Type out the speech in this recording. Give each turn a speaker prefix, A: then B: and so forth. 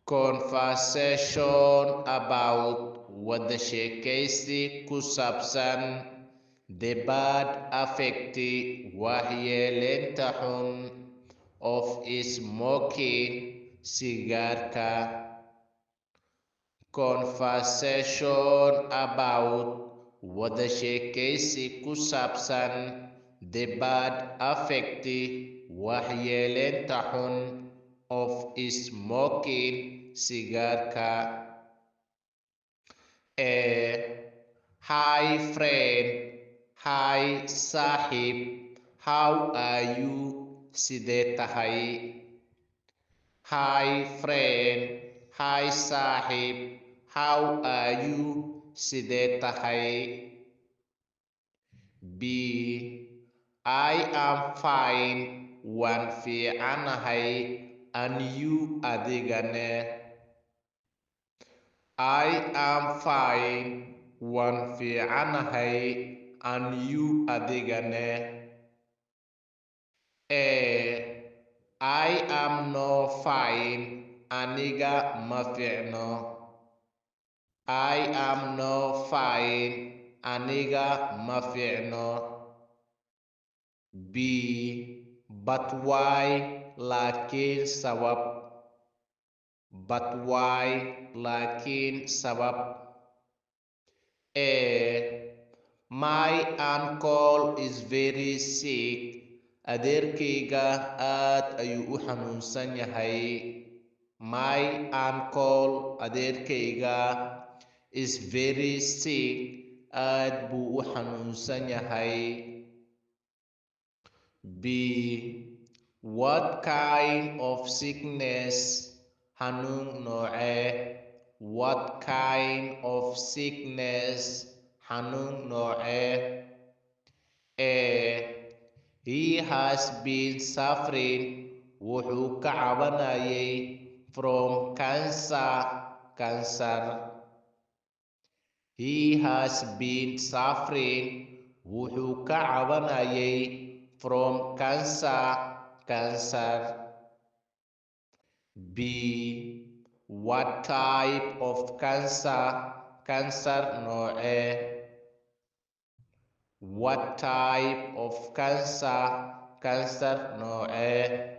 A: conversation about wada sheekaysi ku saabsan debate affecti waxyeeleynta xun of smoking sigaarka. Conversation about wada sheekaysi ku saabsan debate affecti waxyeeleynta xun of smoking sigaarka. Hi friend, hi saaxiib, how are you? Sidee tahay? Hi friend, hi saaxiib, how are you? Sidee tahay? B. I am fine, waan fiicanahay, and you adigane. I am fine, waan fiicanahay, and you adigane. I am no fine, aniga ma fiicno. I am no fine, aniga ma fiicno. B. But why? Laakiin sabab. But why? Laakiin sabab. My uncle is very sick. Adeerkayga aad ayuu u xanuunsan yahay. My uncle, adeerkayga, is very sick. Aad buu u xanuunsan yahay. B. What kind of sickness? Xanuun noocee? What kind of sickness? Xanuun noocee? He has been suffering. Wuxuu ka cabanayay from cancer. He has been suffering. Wuxuu ka cabanayay from cancer. B. What type of cancer? Cancer noocee? What type of cancer? Cancer noocee?